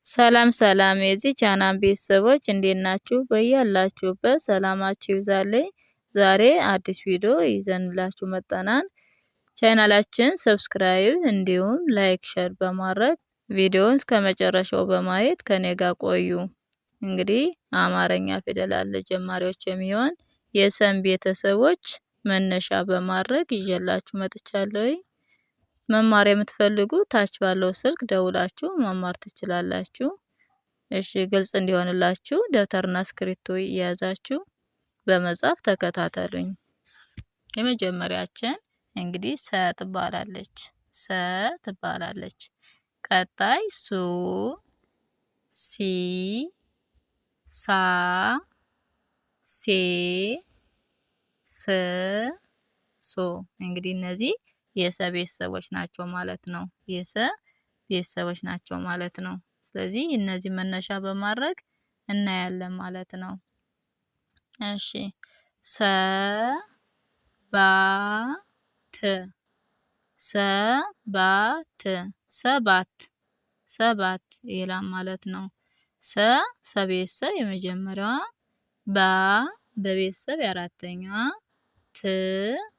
ሰላም ሰላም የዚህ ቻናል ቤተሰቦች እንዴት ናችሁ? በያላችሁበት ሰላማችሁ ይብዛልኝ። ዛሬ አዲስ ቪዲዮ ይዘንላችሁ መጣናል። ቻናላችን ሰብስክራይብ እንዲሁም ላይክ ሼር በማድረግ ቪዲዮውን እስከመጨረሻው በማየት ከኔ ጋር ቆዩ። እንግዲህ አማርኛ ፊደላት ለጀማሪዎች የሚሆን የሰም ቤተሰቦች መነሻ በማድረግ ይዤላችሁ መጥቻለሁ። መማር የምትፈልጉ ታች ባለው ስልክ ደውላችሁ መማር ትችላላችሁ። እሺ ግልጽ እንዲሆንላችሁ ደብተርና እስክሪብቶ እየያዛችሁ በመጻፍ ተከታተሉኝ። የመጀመሪያችን እንግዲህ ሰ ትባላለች። ሰ ትባላለች። ቀጣይ ሱ፣ ሲ፣ ሳ፣ ሴ፣ ስ፣ ሶ። እንግዲህ እነዚህ የሰ ቤተሰቦች ናቸው ማለት ነው። የሰ ቤተሰቦች ናቸው ማለት ነው። ስለዚህ እነዚህ መነሻ በማድረግ እናያለን ማለት ነው። እሺ ሰ ባ ት ሰ ባ ት ሰባት ሰባት ይላል ማለት ነው። ሰ ሰቤተሰብ የመጀመሪያዋ፣ ባ በቤተሰብ የአራተኛዋ፣ ት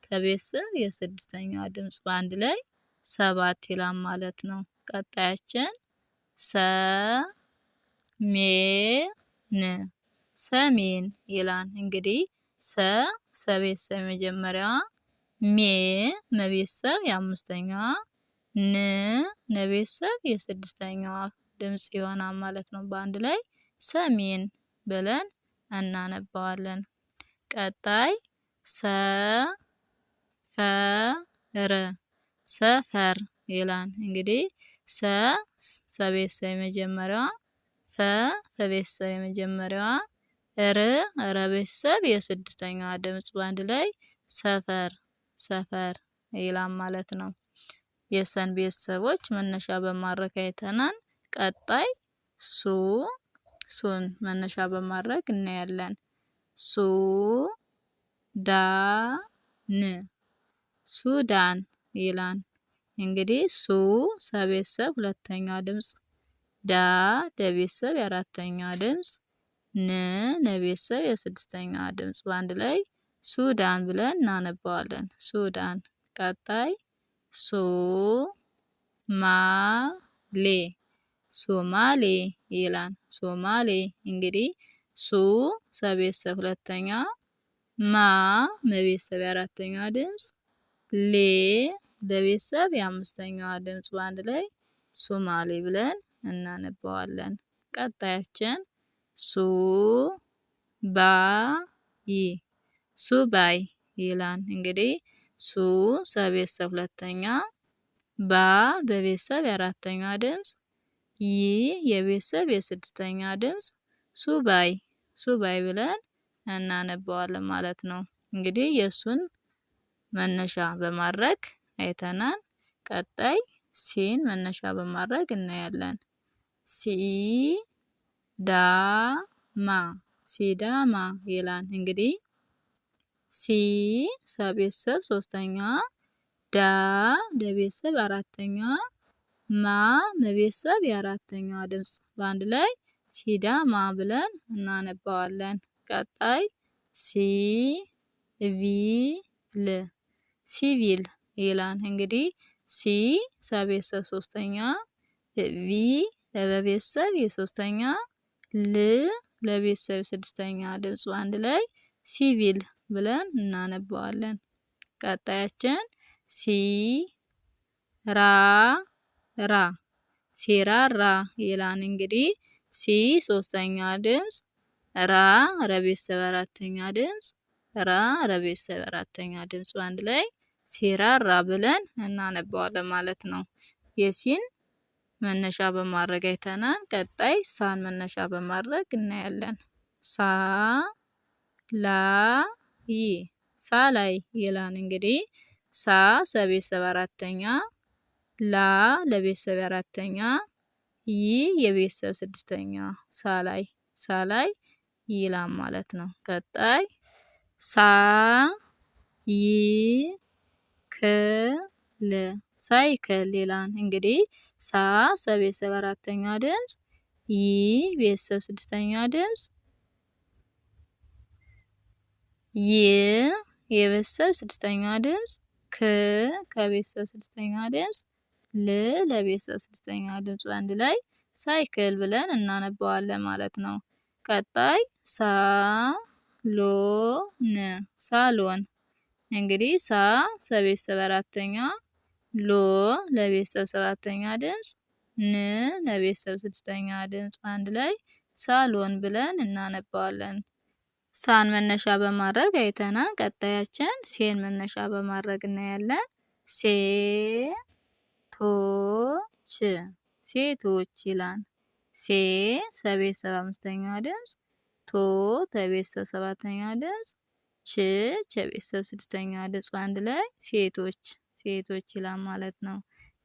ከቤተሰብ የስድስተኛዋ ድምጽ በአንድ ላይ ሰባት ይላል ማለት ነው። ቀጣያችን ሰ ሜ ን ሰሜን ይላል። እንግዲህ ሰ ሰቤተሰብ የመጀመሪያዋ፣ ሜ መቤተሰብ የአምስተኛዋ፣ ን ነቤተሰብ የስድስተኛዋ ድምጽ ይሆናል ማለት ነው። በአንድ ላይ ሰሜን ብለን እናነባዋለን። ቀጣይ ሰ ፈር ሰፈር ይላል። እንግዲህ ሰ ሰቤተሰብ የመጀመሪያዋ፣ ፈ ፈቤተሰብ የመጀመሪያዋ፣ ር ረቤተሰብ የስድስተኛዋ ድምጽ በአንድ ላይ ሰፈር ሰፈር ይላል ማለት ነው። የሰን ቤተሰቦች መነሻ በማድረግ አይተናል። ቀጣይ ሱ ሱን መነሻ በማድረግ እናያለን። ሱ ዳ ን ሱዳን ይላል። እንግዲህ ሱ ሰቤተሰብ ሁለተኛ ድምጽ፣ ዳ ደቤተሰብ የአራተኛ ድምጽ፣ ን ነቤተሰብ የስድስተኛ ድምጽ በአንድ ላይ ሱዳን ብለን እናነባዋለን። ሱዳን። ቀጣይ ሱ ማ ሌ ሶማሌ ይላል። ሶማሌ እንግዲህ ሱ ሰቤተሰብ ሁለተኛ፣ ማ መቤተሰብ የአራተኛ ድምጽ፣ ሌ ለቤተሰብ የአምስተኛዋ ድምጽ በአንድ ላይ ሶማሌ ብለን እናነባዋለን። ቀጣያችን ሱ ባ ይ ሱባይ ይላል። እንግዲህ ሱ ሰቤተሰብ ሁለተኛ፣ ባ በቤተሰብ የአራተኛ ድምጽ፣ ይ የቤተሰብ የስድስተኛ ድምጽ፣ ሱባይ ሱባይ ብለን እናነባዋለን ማለት ነው። እንግዲህ የሱን መነሻ በማድረግ አይተናል። ቀጣይ ሲን መነሻ በማድረግ እናያለን። ሲ ዳ ማ ሲዳማ ይላል። እንግዲህ ሲ ሰቤተሰብ ሶስተኛ፣ ዳ ለቤተሰብ አራተኛ፣ ማ መቤተሰብ የአራተኛዋ ድምጽ በአንድ ላይ ሲዳማ ብለን እናነባዋለን። ቀጣይ ሲ ቪ ል ሲቪል ይላል። እንግዲህ ሲ ሰቤተሰብ ሶስተኛ፣ ቪ ለቤተሰብ የሶስተኛ፣ ል ለቤተሰብ ስድስተኛ ድምጽ በአንድ ላይ ሲቪል ብለን እናነባዋለን። ቀጣያችን ሲ ራ ራ ሲራራ ይላል። እንግዲህ ሲ ሶስተኛ ድምጽ፣ ራ ረቤተሰብ አራተኛ ድምጽ፣ ራ ረቤተሰብ አራተኛ ድምጽ በአንድ ላይ ሲራራ ብለን እናነባዋለን ማለት ነው። የሲን መነሻ በማድረግ አይተናል። ቀጣይ ሳን መነሻ በማድረግ እናያለን። ሳ ላ ይ ሳላይ ይላል። እንግዲህ ሳ ሰቤተሰብ አራተኛ፣ ላ ለቤተሰብ አራተኛ፣ ይ የቤተሰብ ስድስተኛ ሳላይ ሳላይ ይላል ማለት ነው። ቀጣይ ሳ ይ ክ ል ሳይክል ይላል። እንግዲህ ሳ ሰቤተሰብ አራተኛ ድምጽ፣ ይ ቤተሰብ ስድስተኛ ድምፅ ይ የቤተሰብ ስድስተኛ ድምፅ ክ ከቤተሰብ ስድስተኛ ድምፅ ል ለቤተሰብ ስድስተኛ ድምፅ በአንድ ላይ ሳይክል ብለን እናነባዋለን ማለት ነው። ቀጣይ ሳ ሎ ን ሳሎን። እንግዲህ ሳ ለቤተሰብ አራተኛ፣ ሎ ለቤተሰብ ሰባተኛ ድምፅ፣ ን ለቤተሰብ ስድስተኛ ድምፅ በአንድ ላይ ሳሎን ብለን እናነባዋለን። ሳን መነሻ በማድረግ አይተናል። ቀጣያችን ሴን መነሻ በማድረግ እናያለን። ሴ ቶ ች ሴቶች ይላል። ሴ ለቤተሰብ አምስተኛ ድምፅ፣ ቶ ለቤተሰብ ሰባተኛ ድምፅ፣ ች ለቤተሰብ ስድስተኛ ድምፅ በአንድ ላይ ሴቶች ሴቶች ይላል ማለት ነው።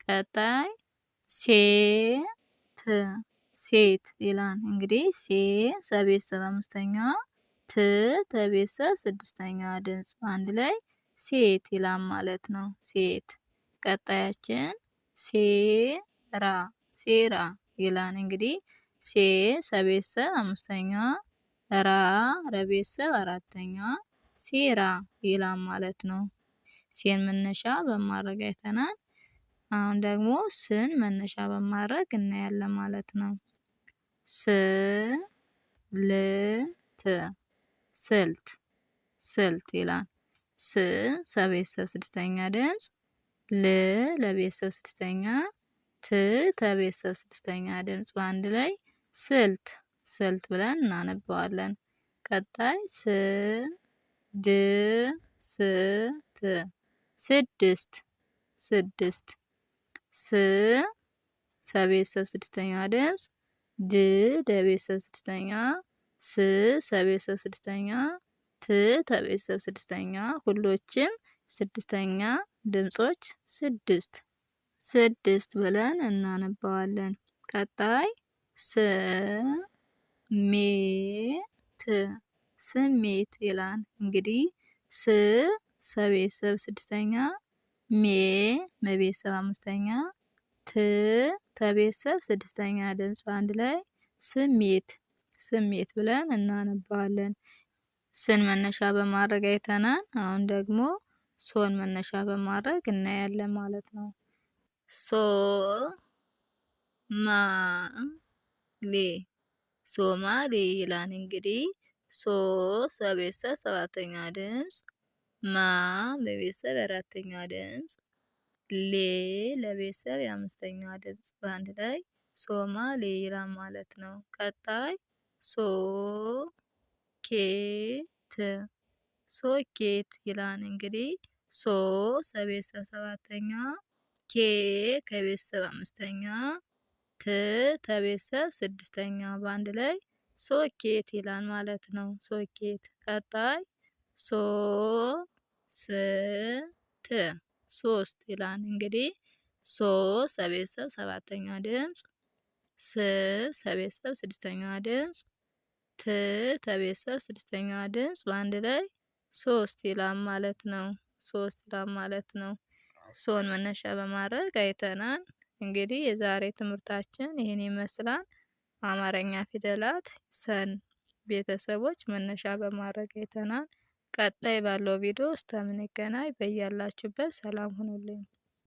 ቀጣይ ሴ ት ሴት ይላል። እንግዲህ ሴ ለቤተሰብ አምስተኛ፣ ት ለቤተሰብ ስድስተኛ ድምፅ በአንድ ላይ ሴት ይላል ማለት ነው። ሴት። ቀጣያችን ሴራ ሴራ ይላል። እንግዲህ ሴ ለቤተሰብ አምስተኛ፣ ራ ለቤተሰብ አራተኛ፣ ሴራ ይላል ማለት ነው። ሴን መነሻ በማድረግ አይተናል። አሁን ደግሞ ስን መነሻ በማድረግ እናያለን ማለት ነው። ስ ል ት ስልት ስልት ይላል። ስ ለቤተሰብ ስድስተኛ ድምፅ፣ ል ለቤተሰብ ስድስተኛ፣ ት ለቤተሰብ ስድስተኛ ድምፅ በአንድ ላይ ስልት ስልት ብለን እናነባዋለን። ቀጣይ ስ ድ ስ ት ስድስት ስድስት ስ ለቤተሰብ ስድስተኛ ድምፅ፣ ድ ለቤተሰብ ስድስተኛ፣ ስ ለቤተሰብ ስድስተኛ፣ ት ለቤተሰብ ስድስተኛ ሁሎችም ስድስተኛ ድምጾች ስድስት ስድስት ብለን እናነባዋለን። ቀጣይ ስ ሜ ት ስሜት ይላል። እንግዲህ ስ ለቤተሰብ ስድስተኛ፣ ሜ ለቤተሰብ አምስተኛ፣ ት ለቤተሰብ ስድስተኛ ድምፅ አንድ ላይ ስሜት ስሜት ብለን እናነባዋለን። ስን መነሻ በማድረግ አይተናል። አሁን ደግሞ ሶን መነሻ በማድረግ እናያለን ማለት ነው። ሶ ማ ሌ ሶማሌ ይላል። እንግዲህ ሶ ለቤተሰብ ሰባተኛ ድምፅ፣ ማ ለቤተሰብ የአራተኛ ድምፅ፣ ሌ ለቤተሰብ የአምስተኛ ድምፅ በአንድ ላይ ሶማሌ ይላል ማለት ነው። ቀጣይ ሶ ኬ ት ሶኬት ይላል። እንግዲህ ሶ ለቤተሰብ ሰባተኛ፣ ኬ ከቤተሰብ አምስተኛ፣ ት ለቤተሰብ ስድስተኛ በአንድ ላይ ሶኬት ይላል ማለት ነው። ሶኬት። ቀጣይ ሶ ስ ት ሶስት ይላል። እንግዲህ ሶ ለቤተሰብ ሰባተኛ ድምፅ፣ ስ ለቤተሰብ ስድስተኛ ድምፅ፣ ት ለቤተሰብ ስድስተኛ ድምፅ በአንድ ላይ ሶስት ይላል ማለት ነው። ሶስት ይላል ማለት ነው። ሶን መነሻ በማድረግ አይተናል። እንግዲህ የዛሬ ትምህርታችን ይህን ይመስላል። አማርኛ ፊደላት ሰን ቤተሰቦች መነሻ በማድረግ አይተናል። ቀጣይ ባለው ቪዲዮ እስከምንገናኝ በያላችሁበት ሰላም ሁኑልኝ።